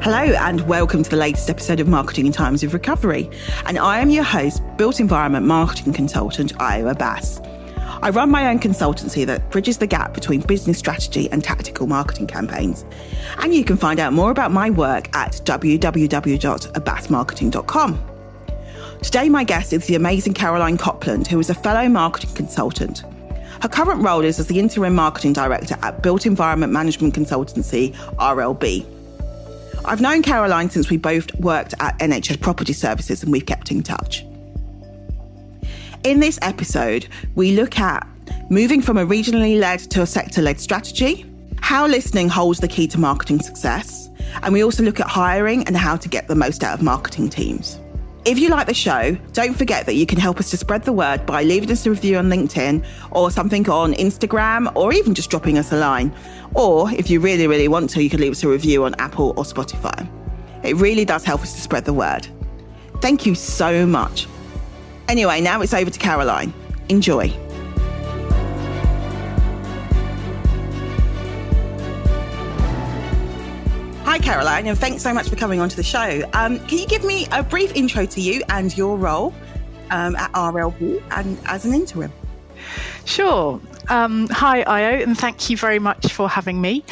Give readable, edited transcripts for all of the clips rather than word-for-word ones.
Hello and welcome to the latest episode of Marketing in Times of Recovery. And I am your host, built environment marketing consultant, Ira Bass. I run my own consultancy that bridges the gap between business strategy and tactical marketing campaigns. And you can find out more about my work at www.abassmarketing.com. Today, my guest is the amazing Caroline Copland, who is a fellow marketing consultant. Her current role is as the interim marketing director at built environment management consultancy, RLB. I've known Caroline since we both worked at NHS Property Services and we've kept in touch. In this episode, we look at moving from a regionally led to a sector-led strategy, how listening holds the key to marketing success, and we also look at hiring and how to get the most out of marketing teams. If you like the show, don't forget that you can help us to spread the word by leaving us a review on LinkedIn or something on Instagram, or even just dropping us a line. Or if you really, really want to, you can leave us a review on Apple or Spotify. It really does help us to spread the word. Thank you so much. Anyway, now it's over to Caroline. Enjoy. Hi, Caroline, and thanks so much for coming onto the show. Can you give me a brief intro to you and your role at RLB and as an interim? Sure. Hi, Io, and thank you very much for having me.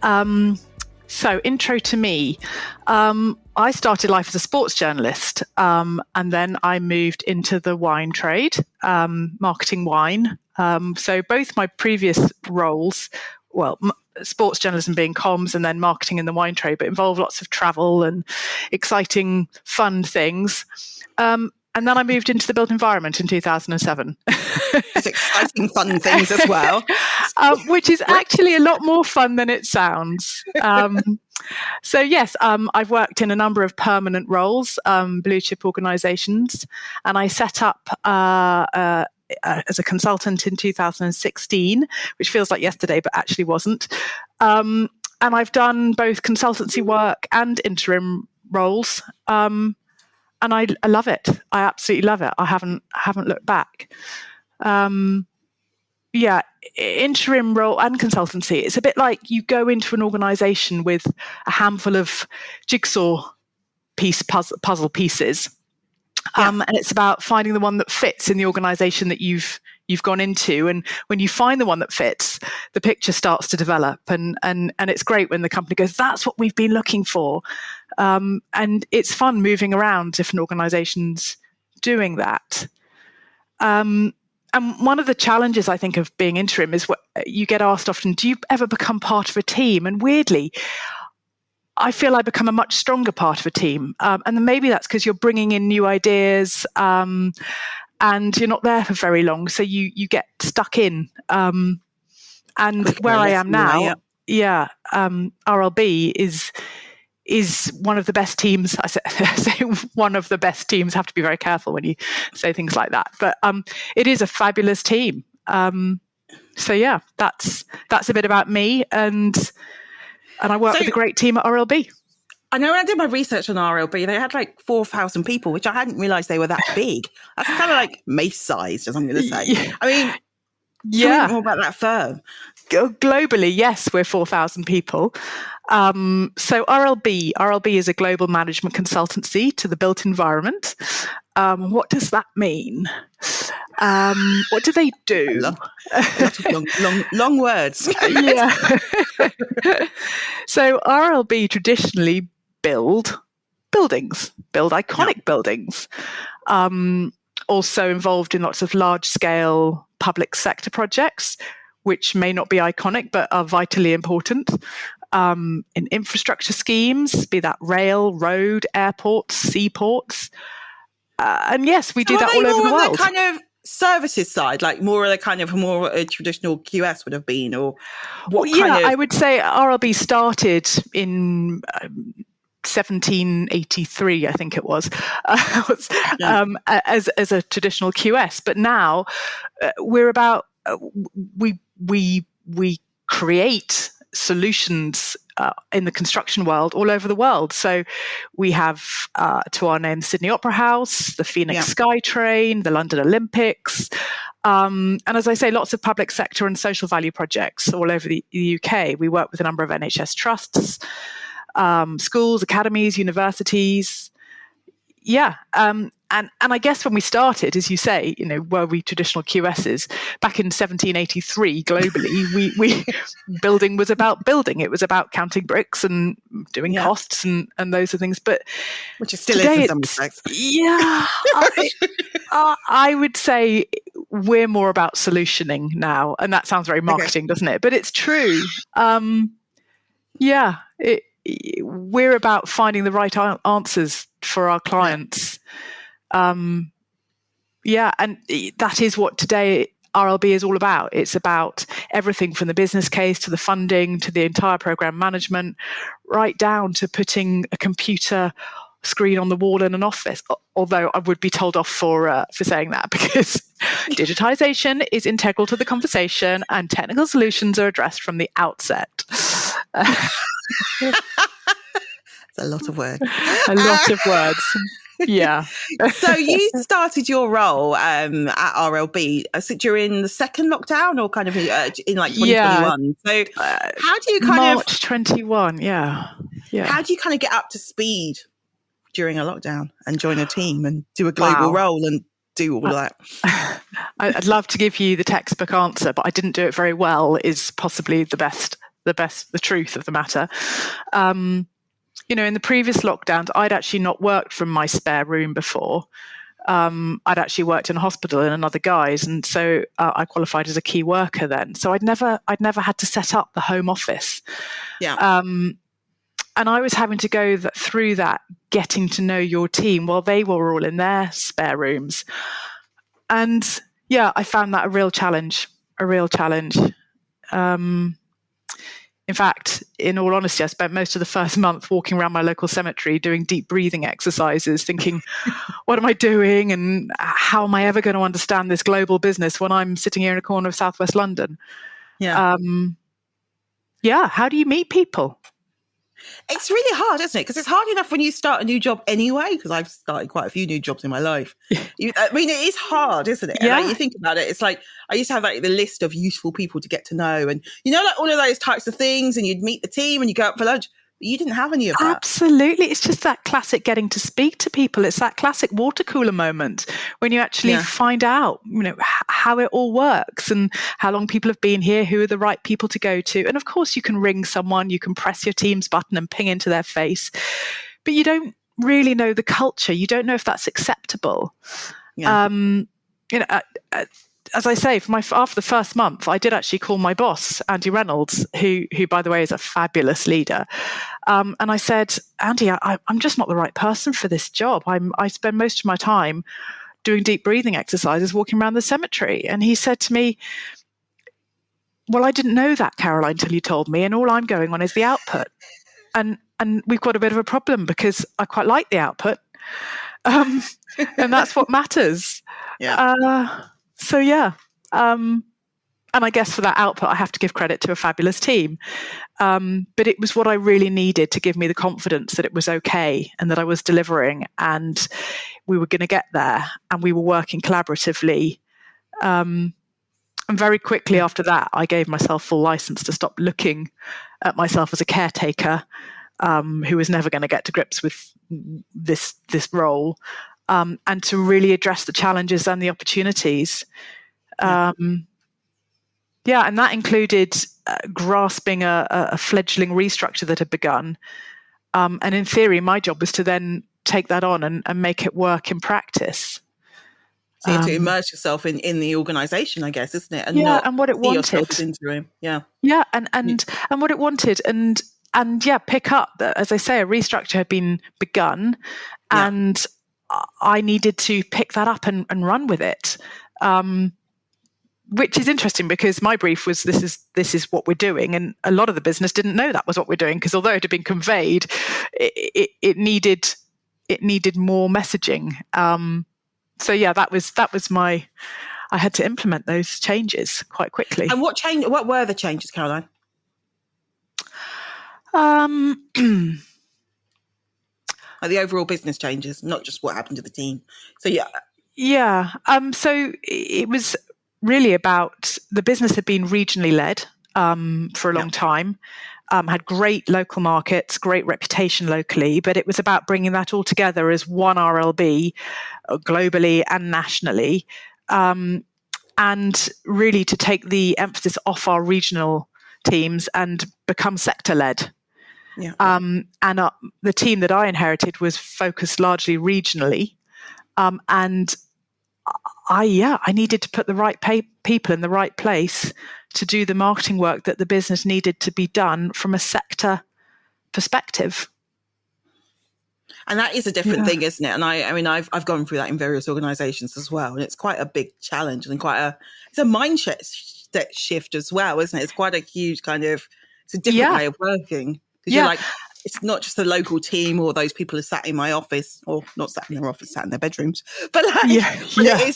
So, intro to me. I started life as a sports journalist, and then I moved into the wine trade, marketing wine. So both my previous roles, sports journalism being comms and then marketing in the wine trade, but involved lots of travel and exciting, fun things. And then I moved into the built environment in 2007. It's exciting, fun things as well. Which is actually a lot more fun than it sounds. So yes, I've worked in a number of permanent roles, blue chip organisations, and I set up as a consultant in 2016, which feels like yesterday, but actually wasn't. And I've done both consultancy work and interim roles. And I love it. I absolutely love it. I haven't looked back. Interim role and consultancy. It's a bit like you go into an organisation with a handful of jigsaw puzzle pieces, and it's about finding the one that fits in the organisation that you've gone into. And when you find the one that fits, the picture starts to develop. And it's great when the company goes, "That's what we've been looking for." And it's fun moving around different organisations doing that. And one of the challenges, I think, of being interim is what you get asked often, do you ever become part of a team? And weirdly, I feel I become a much stronger part of a team. And then maybe that's because you're bringing in new ideas and you're not there for very long. So you get stuck in. And where I am now, RLB is one of the best teams. I say one of the best teams. Have to be very careful when you say things like that. But it is a fabulous team. So yeah, that's a bit about me, and I work with a great team at RLB. I know when I did my research on RLB, they had like 4,000 people, which I hadn't realised they were that big. That's kind of like Mace-sized, as I'm going to say. Yeah. I mean, tell me more about that firm. Globally, yes, we're 4,000 people. So RLB is a global management consultancy to the built environment. What does that mean? What do they do? A lot of long words. Yeah. So RLB traditionally build iconic buildings. Also involved in lots of large-scale public sector projects, which may not be iconic, but are vitally important. In infrastructure schemes, be that rail, road, airports, seaports. And yes, we do that all over the world. The kind of services side, like more a traditional QS would have been, or what kind of... I would say RLB started in 1783, I think it was, as a traditional QS. But now we're about we create solutions in the construction world all over the world. So we have to our name Sydney Opera House, the Phoenix SkyTrain, the London Olympics, and as I say, lots of public sector and social value projects all over the UK. We work with a number of NHS trusts. schools, academies, universities. Yeah. And I guess when we started, as you say, were we traditional QSs? Back in 1783, globally, we building was about building. It was about counting bricks and doing costs and those are things. But which it still is in some respects. Yeah, I would say we're more about solutioning now, and that sounds very marketing, doesn't it? But it's true. We're about finding the right answers for our clients. And that is what today RLB is all about. It's about everything from the business case to the funding to the entire program management, right down to putting a computer screen on the wall in an office. Although I would be told off for saying that, because digitization is integral to the conversation and technical solutions are addressed from the outset. It's a lot of words. A lot of words. Yeah. So you started your role at RLB during the second lockdown, or kind of in like 2021. Yeah. So how do you March 21? Yeah. How do you kind of get up to speed during a lockdown and join a team and do a global role and do all of that? I'd love to give you the textbook answer, but I didn't do it very well. Is possibly the truth of the matter. In the previous lockdowns, I'd actually not worked from my spare room before. I'd actually worked in a hospital in another guise, and so I qualified as a key worker then. So I'd never had to set up the home office. Yeah. And I was having to go through that, getting to know your team while they were all in their spare rooms. And I found that a real challenge. In fact, in all honesty, I spent most of the first month walking around my local cemetery doing deep breathing exercises, thinking, what am I doing? And how am I ever going to understand this global business when I'm sitting here in a corner of Southwest London? Yeah. How do you meet people? It's really hard, isn't it? Because it's hard enough when you start a new job anyway, because I've started quite a few new jobs in my life. It is hard, isn't it? Yeah. You think about it, it's like I used to have the list of useful people to get to know, and all of those types of things, and you'd meet the team and you go out for lunch. But you didn't have any of that. Absolutely. It's just that classic getting to speak to people. It's that classic water cooler moment when you actually find out, how it all works and how long people have been here, who are the right people to go to. And of course, you can ring someone, you can press your Teams button and ping into their face, but you don't really know the culture. You don't know if that's acceptable. Yeah. As I say, after the first month, I did actually call my boss, Andy Reynolds, who by the way, is a fabulous leader. And I said, Andy, I'm just not the right person for this job. I spend most of my time doing deep breathing exercises, walking around the cemetery. And he said to me, well, I didn't know that, Caroline, till you told me. And all I'm going on is the output. And we've got a bit of a problem because I quite like the output. And that's what matters. Yeah. And I guess for that output, I have to give credit to a fabulous team. But it was what I really needed to give me the confidence that it was okay and that I was delivering and we were going to get there and we were working collaboratively. And very quickly after that, I gave myself full license to stop looking at myself as a caretaker who was never going to get to grips with this role, and to really address the challenges and the opportunities. And that included grasping a fledgling restructure that had begun. And in theory, my job was to then take that on and make it work in practice. So you have to immerse yourself in the organisation, I guess, isn't it? And what it wanted. Interim. And what it wanted, and pick up that, as I say, a restructure had been begun, and I needed to pick that up and run with it. Which is interesting because my brief was this is what we're doing, and a lot of the business didn't know that was what we're doing because although it had been conveyed, it needed more messaging. That was my. I had to implement those changes quite quickly. And what were the changes, Caroline? Like the overall business changes, not just what happened to the team. So so it was really about the business had been regionally led, for a long time. Had great local markets, great reputation locally, but it was about bringing that all together as one RLB globally and nationally, and really to take the emphasis off our regional teams and become sector-led. Yeah. And the team that I inherited was focused largely regionally, and I needed to put the right people in the right place to do the marketing work that the business needed to be done from a sector perspective. And that is a different thing, isn't it? And I mean, I've gone through that in various organisations as well, and it's quite a bbig challenge and it's a mindset shift as well, isn't it? It's quite a huge it's a different way of working, because you're like, it's not just the local team or those people who sat in my office, or not sat in their office, sat in their bedrooms, but it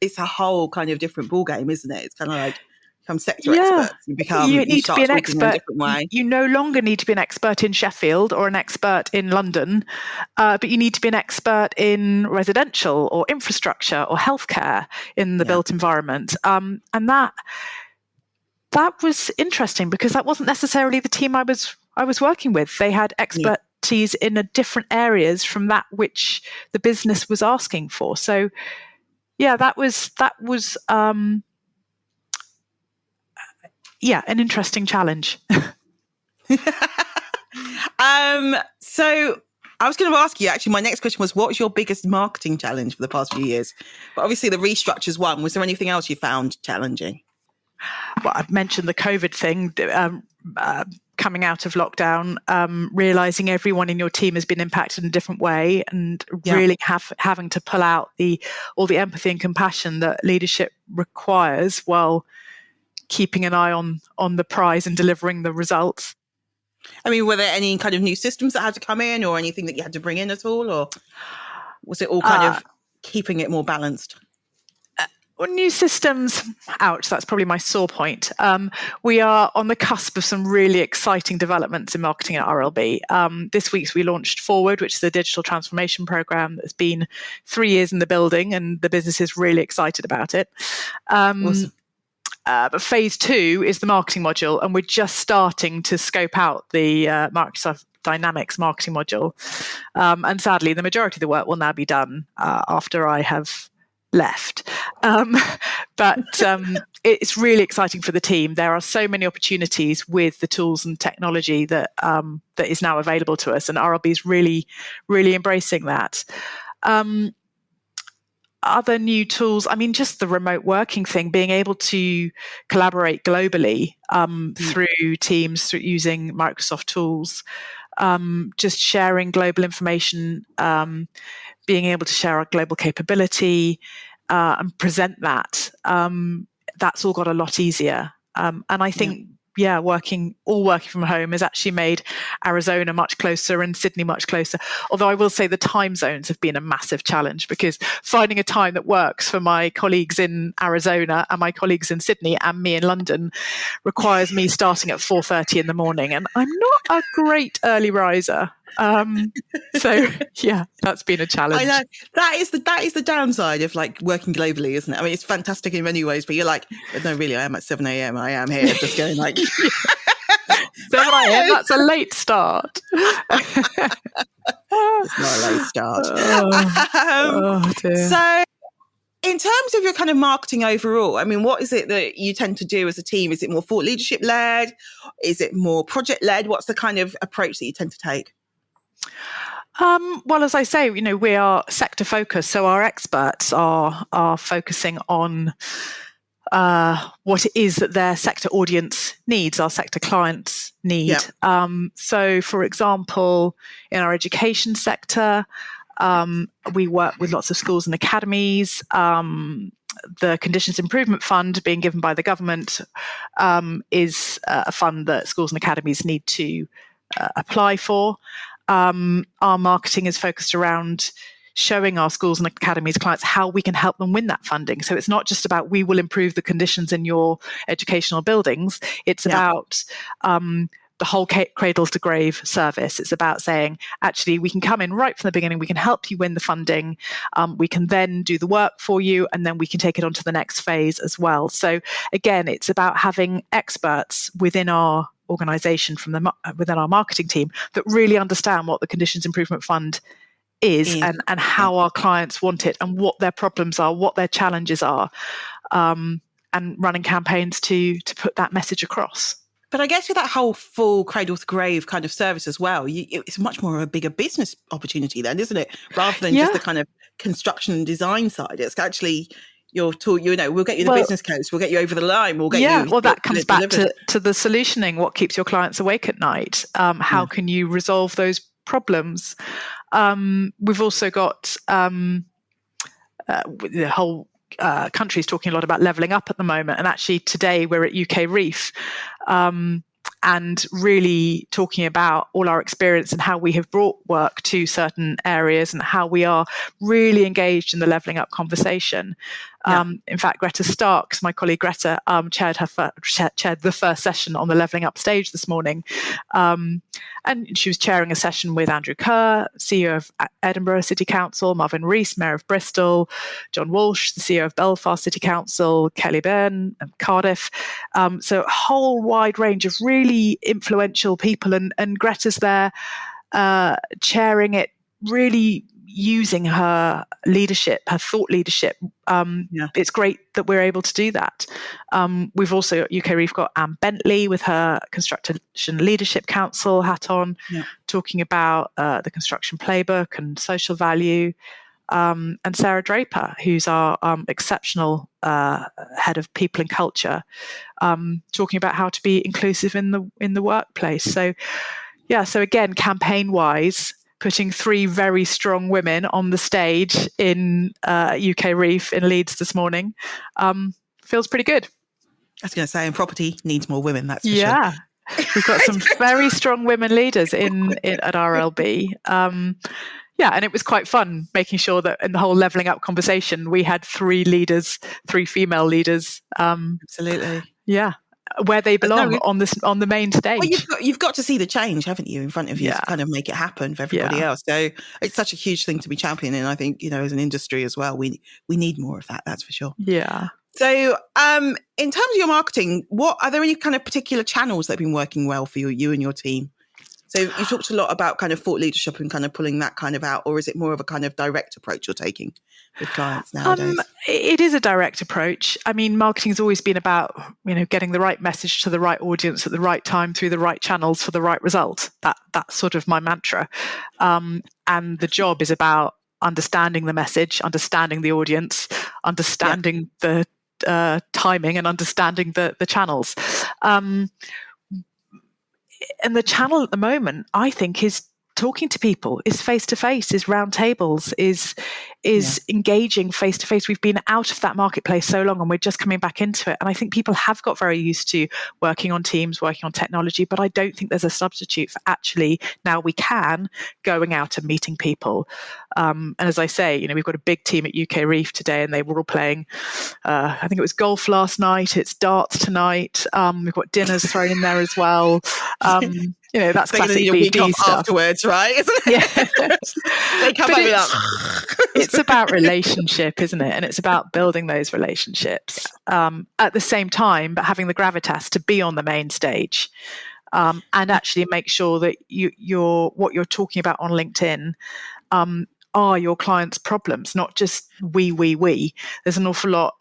is a whole kind of different ball game, isn't it? It's kind of like become sector experts. You need to be an expert. In a different way. You no longer need to be an expert in Sheffield or an expert in London, but you need to be an expert in residential or infrastructure or healthcare in the built environment. And that was interesting, because that wasn't necessarily the team I was working with. They had expertise in a different areas from that which the business was asking for. So, that was an interesting challenge. So I was going to ask you, actually, my next question was, what was your biggest marketing challenge for the past few years? But obviously the restructures one. Was there anything else you found challenging? Well, I've mentioned the COVID thing, coming out of lockdown, realizing everyone in your team has been impacted in a different way, and really having to pull out all the empathy and compassion that leadership requires while keeping an eye on the prize and delivering the results. I mean, were there any kind of new systems that had to come in, or anything that you had to bring in at all, or was it all kind of keeping it more balanced? Well, new systems, ouch, that's probably my sore point. We are on the cusp of some really exciting developments in marketing at RLB. This week we launched Forward, which is a digital transformation program that's been 3 years in the building, and the business is really excited about it. Awesome. But phase 2 is the marketing module, and we're just starting to scope out the Microsoft Dynamics marketing module. And sadly, the majority of the work will now be done after I have left. But it's really exciting for the team. There are so many opportunities with the tools and technology that is now available to us, and RLB is really, really embracing that. Other new tools, I mean, just the remote working thing, being able to collaborate globally through Teams, through using Microsoft tools, just sharing global information, being able to share our global capability and present that. That's all got a lot easier. And I think, working from home has actually made Arizona much closer and Sydney much closer. Although I will say the time zones have been a massive challenge, because finding a time that works for my colleagues in Arizona and my colleagues in Sydney and me in London requires me starting at 4:30 in the morning. And I'm not a great early riser. So that's been a challenge. I know that is the downside of like working globally, isn't it? I mean, it's fantastic in many ways, but you're like, no, really, I am at 7 a.m. I am here just going like 7 a.m. That's a late start. It's not a late start. Dear. So in terms of your kind of marketing overall, I mean, what is it that you tend to do as a team? Is it more thought leadership led? Is it more project led? What's the kind of approach that you tend to take? Well, as I say, we are sector focused, so our experts are focusing on what it is that their sector audience needs, our sector clients need. So, for example, in our education sector, we work with lots of schools and academies. The Conditions Improvement Fund being given by the government is a fund that schools and academies need to apply for. Our marketing is focused around showing our schools and academies clients how we can help them win that funding. So it's not just about we will improve the conditions in your educational buildings. It's about the whole cradle to grave service. It's about saying, actually, we can come in right from the beginning. We can help you win the funding. We can then do the work for you, and then we can take it on to the next phase as well. So again, it's about having experts within our organisation within our marketing team that really understand what the Conditions Improvement Fund is and how our clients want it and what their problems are, what their challenges are, and running campaigns to put that message across. But I guess with that whole full cradle to grave kind of service as well, it's much more of a bigger business opportunity then, isn't it? Rather than just the kind of construction and design side. It's actually we'll get you the business case, we'll get you over the line, we'll get you. Well, that comes back to the solutioning. What keeps your clients awake at night? How can you resolve those problems? We've also got the whole country is talking a lot about levelling up at the moment, and actually today we're at UKREiiF and really talking about all our experience and how we have brought work to certain areas and how we are really engaged in the levelling up conversation. In fact, Greta Starks, my colleague Greta, chaired the first session on the levelling up stage this morning. And she was chairing a session with Andrew Kerr, CEO of Edinburgh City Council, Marvin Rees, Mayor of Bristol, John Walsh, the CEO of Belfast City Council, Kelly Byrne of Cardiff. So a whole wide range of really influential people. And Greta's there chairing it, really using her leadership, her thought leadership. It's great that we're able to do that. We've also at UKREiiF got Anne Bentley with her Construction Leadership Council hat on, talking about the construction playbook and social value. And Sarah Draper, who's our exceptional head of people and culture, talking about how to be inclusive in the workplace. So again, campaign-wise, putting 3 very strong women on the stage in UKREiiF in Leeds this morning feels pretty good. I was going to say, and property needs more women, that's for sure. We've got some very strong women leaders at RLB. And it was quite fun making sure that in the whole levelling up conversation, we had 3 female leaders. Absolutely. Yeah. Where they belong on the main stage. Well, you've got to see the change, haven't you, in front of you to kind of make it happen for everybody else. So it's such a huge thing to be championing. And I think, as an industry as well, we need more of that. That's for sure. Yeah. So in terms of your marketing, are there any kind of particular channels that have been working well for you and your team? So you talked a lot about kind of thought leadership and kind of pulling that kind of out, or is it more of a kind of direct approach you're taking with clients nowadays? It is a direct approach. I mean, marketing has always been about, getting the right message to the right audience at the right time through the right channels for the right result. That's sort of my mantra. And the job is about understanding the message, understanding the audience, understanding the timing, and understanding the channels. And the channel at the moment, I think, is talking to people, is face-to-face, is round tables, is engaging face-to-face. We've been out of that marketplace so long and we're just coming back into it. And I think people have got very used to working on Teams, working on technology, but I don't think there's a substitute for actually, now we can, going out and meeting people. And as I say, we've got a big team at UKREiiF today and they were all playing, I think it was golf last night, it's darts tonight. We've got dinners thrown in there as well. That's classic BD stuff. Afterwards, right? Isn't it? They come over like... It's about relationship, isn't it? And it's about building those relationships at the same time, but having the gravitas to be on the main stage and actually make sure that what you're talking about on LinkedIn are your clients' problems, not just we. There's an awful lot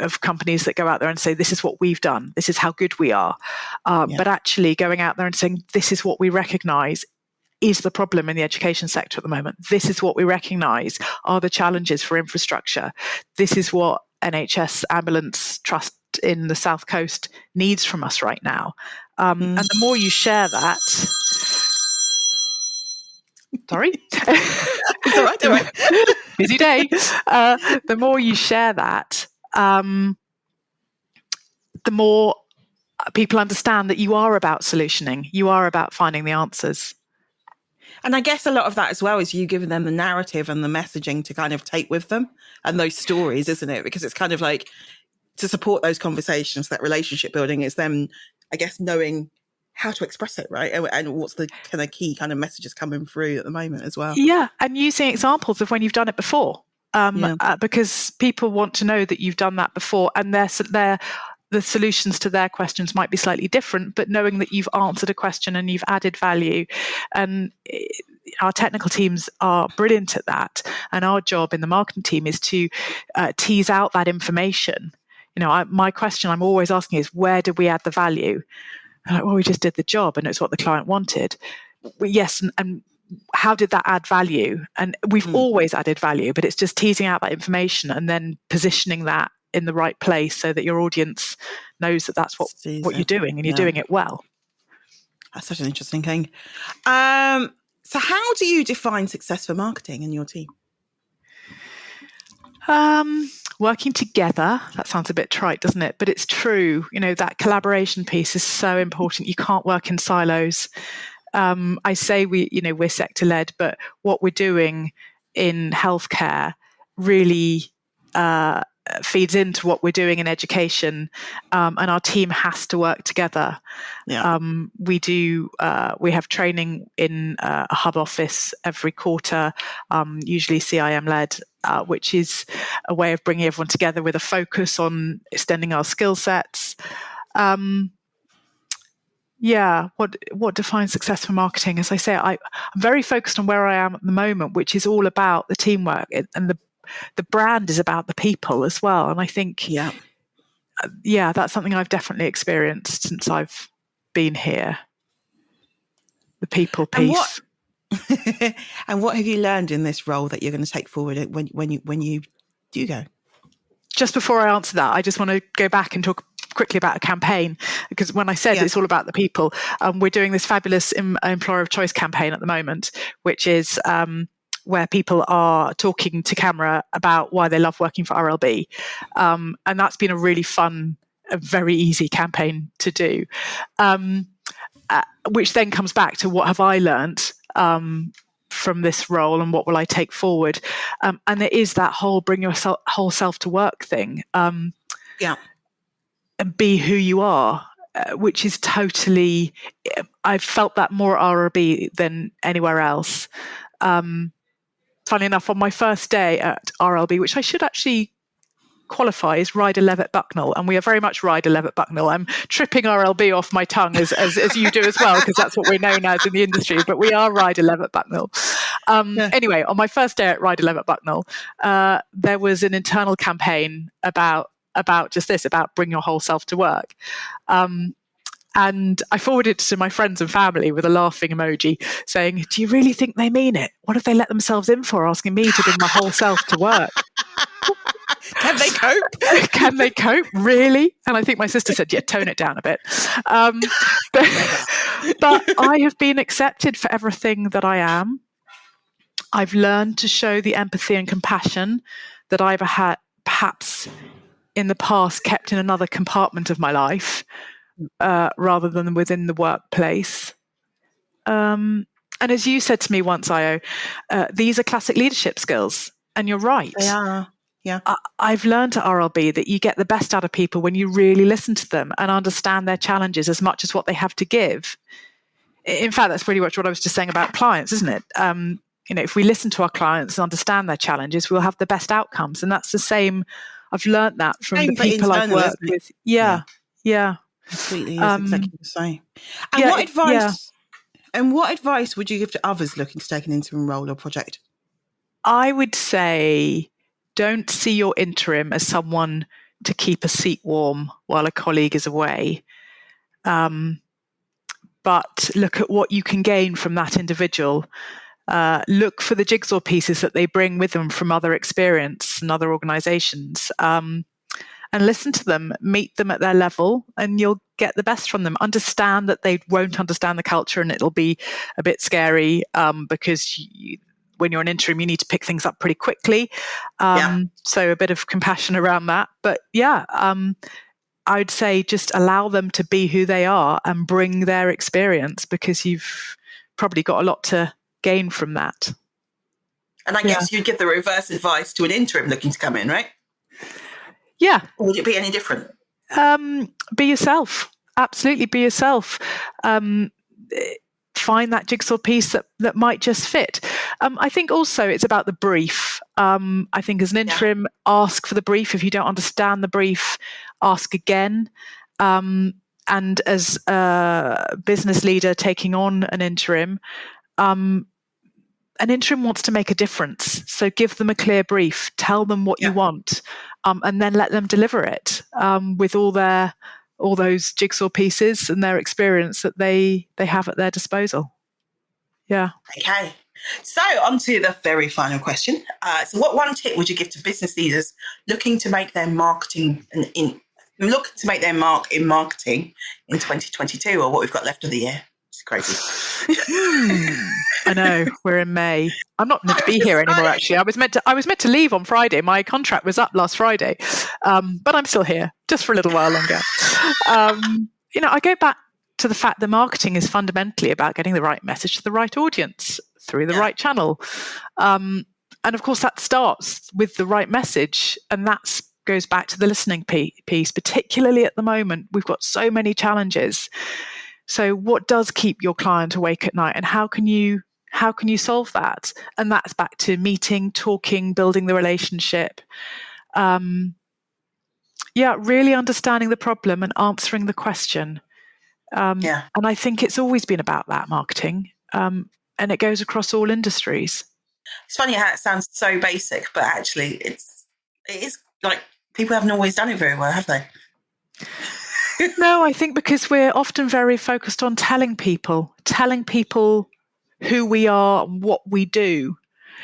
of companies that go out there and say, this is what we've done, this is how good we are. But actually going out there and saying, this is what we recognise is the problem in the education sector at the moment. This is what we recognise are the challenges for infrastructure. This is what NHS Ambulance Trust in the South Coast needs from us right now. And the more you share that... Sorry? It's all right. Busy day. The more you share that, the more people understand that you are about solutioning, you are about finding the answers. And I guess a lot of that as well is you giving them the narrative and the messaging to kind of take with them and those stories, isn't it? Because it's kind of like to support those conversations, that relationship building, is them, I guess, knowing how to express it, right? And what's the kind of key kind of messages coming through at the moment as well. Yeah, and using examples of when you've done it before, because people want to know that you've done that before, and the solutions to their questions might be slightly different, but knowing that you've answered a question and you've added value. And our technical teams are brilliant at that. And our job in the marketing team is to tease out that information. My question I'm always asking is, where did we add the value? Well, we just did the job and it's what the client wanted. Yes, and how did that add value? And we've always added value, but it's just teasing out that information and then positioning that in the right place so that your audience knows that that's what you're doing and you're doing it well. That's such an interesting thing. So how do you define success for marketing in your team? Working together. That sounds a bit trite, doesn't it? But it's true. That collaboration piece is so important. You can't work in silos. I say we're sector-led, but what we're doing in healthcare really feeds into what we're doing in education, and our team has to work together. Yeah. We have training in a hub office every quarter, usually CIM-led, which is a way of bringing everyone together with a focus on extending our skill sets. What defines success for marketing? As I say, I'm very focused on where I am at the moment, which is all about the teamwork, and the brand is about the people as well. And I think, that's something I've definitely experienced since I've been here. The people piece. And what have you learned in this role that you're going to take forward when you do go? Just before I answer that, I just want to go back and talk quickly about a campaign, because when I said it's all about the people, we're doing this fabulous Employer of Choice campaign at the moment, which is where people are talking to camera about why they love working for RLB. And that's been a really fun, a very easy campaign to do, which then comes back to what have I learned from this role and what will I take forward. And there is that whole bring your whole self to work thing. And be who you are, which is totally, I've felt that more at RLB than anywhere else. Funny enough, on my first day at RLB, which I should actually qualify as Rider Levett Bucknall, and we are very much Rider Levett Bucknall. I'm tripping RLB off my tongue as you do as well, because that's what we're known as in the industry, but we are Rider Levett Bucknall. Anyway, on my first day at Rider Levett Bucknall, there was an internal campaign about just this, about bring your whole self to work. And I forwarded it to my friends and family with a laughing emoji saying, do you really think they mean it? What have they let themselves in for, asking me to bring my whole self to work? Can they cope? Can they cope? Really? And I think my sister said, tone it down a bit. But I have been accepted for everything that I am. I've learned to show the empathy and compassion that I've had perhaps in the past kept in another compartment of my life, rather than within the workplace. And as you said to me once, Io, these are classic leadership skills. And you're right. They are. Yeah. I've learned at RLB that you get the best out of people when you really listen to them and understand their challenges as much as what they have to give. In fact, that's pretty much what I was just saying about clients, isn't it? If we listen to our clients and understand their challenges, we'll have the best outcomes. And that's the same. I've learned that from the people I've worked with. Yeah. Completely is exactly the same. And what advice would you give to others looking to take an interim role or project? I would say, don't see your interim as someone to keep a seat warm while a colleague is away. But look at what you can gain from that individual. Look for the jigsaw pieces that they bring with them from other experience and other organizations. And listen to them, meet them at their level, and you'll get the best from them. Understand that they won't understand the culture and it'll be a bit scary, because when you're an interim, you need to pick things up pretty quickly. So a bit of compassion around that. But I would say just allow them to be who they are and bring their experience, because you've probably got a lot to gain from that. And I guess you'd give the reverse advice to an interim looking to come in, right? Yeah. Or would it be any different? Be yourself. Absolutely, be yourself. Find that jigsaw piece that might just fit. I think also it's about the brief. I think as an interim, ask for the brief. If you don't understand the brief, ask again. And as a business leader taking on an interim wants to make a difference. So give them a clear brief, tell them what you want, and then let them deliver it with all those jigsaw pieces and their experience that they have at their disposal. Yeah. Okay. So on to the very final question. So what one tip would you give to business leaders looking to make their marketing looking to make their mark in marketing in 2022, or what we've got left of the year? It's crazy. I know, we're in May. I'm not meant to be here anymore, actually. I was meant to leave on Friday. My contract was up last Friday, but I'm still here just for a little while longer. I go back to the fact that marketing is fundamentally about getting the right message to the right audience through the right channel. And of course, that starts with the right message, and that goes back to the listening piece, particularly at the moment. We've got so many challenges. So what does keep your client awake at night, and how can you solve that? And that's back to meeting, talking, building the relationship. Really understanding the problem and answering the question. And I think it's always been about that, marketing, and it goes across all industries. It's funny how it sounds so basic, but actually it is like people haven't always done it very well, have they? No, I think because we're often very focused on telling people who we are, what we do.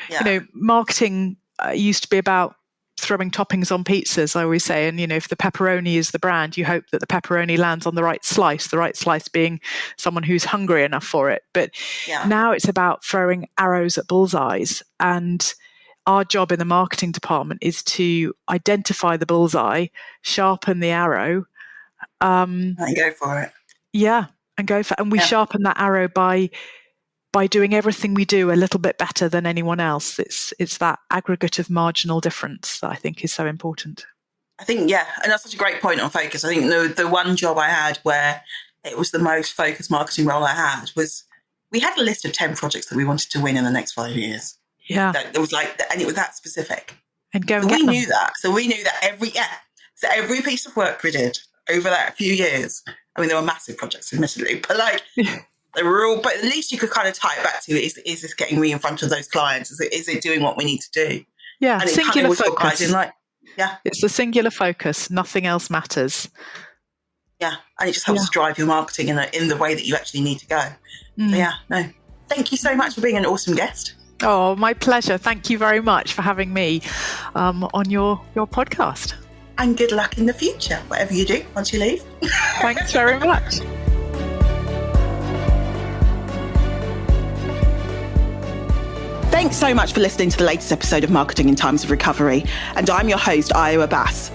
Yeah. Marketing used to be about throwing toppings on pizzas, I always say. And, if the pepperoni is the brand, you hope that the pepperoni lands on the right slice being someone who's hungry enough for it. But now it's about throwing arrows at bullseyes. And our job in the marketing department is to identify the bullseye, sharpen the arrow. And go for it. Yeah, and go for it. And we sharpen that arrow by doing everything we do a little bit better than anyone else. It's that aggregate of marginal difference that I think is so important. I think, and that's such a great point on focus. I think the one job I had where it was the most focused marketing role I had was we had a list of 10 projects that we wanted to win in the next 5 years. Yeah. It was and it was that specific. And go so and get them. Knew that. So we knew that every piece of work we did over that few years, I mean, there were massive projects, admittedly, but they were all, but at least you could kind of tie it back to, is this getting me in front of those clients? Is it doing what we need to do? Yeah, and singular focus. It's the singular focus. Nothing else matters. Yeah, and it just helps drive your marketing in the way that you actually need to go. So thank you so much for being an awesome guest. Oh, my pleasure. Thank you very much for having me on your podcast. And good luck in the future, whatever you do once you leave. Thanks very much. Thanks so much for listening to the latest episode of Marketing in Times of Recovery. And I'm your host, Iowa Bass.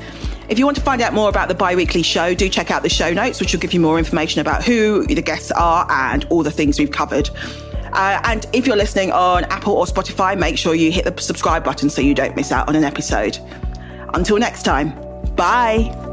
If you want to find out more about the bi-weekly show, do check out the show notes, which will give you more information about who the guests are and all the things we've covered. And if you're listening on Apple or Spotify, make sure you hit the subscribe button so you don't miss out on an episode. Until next time, bye.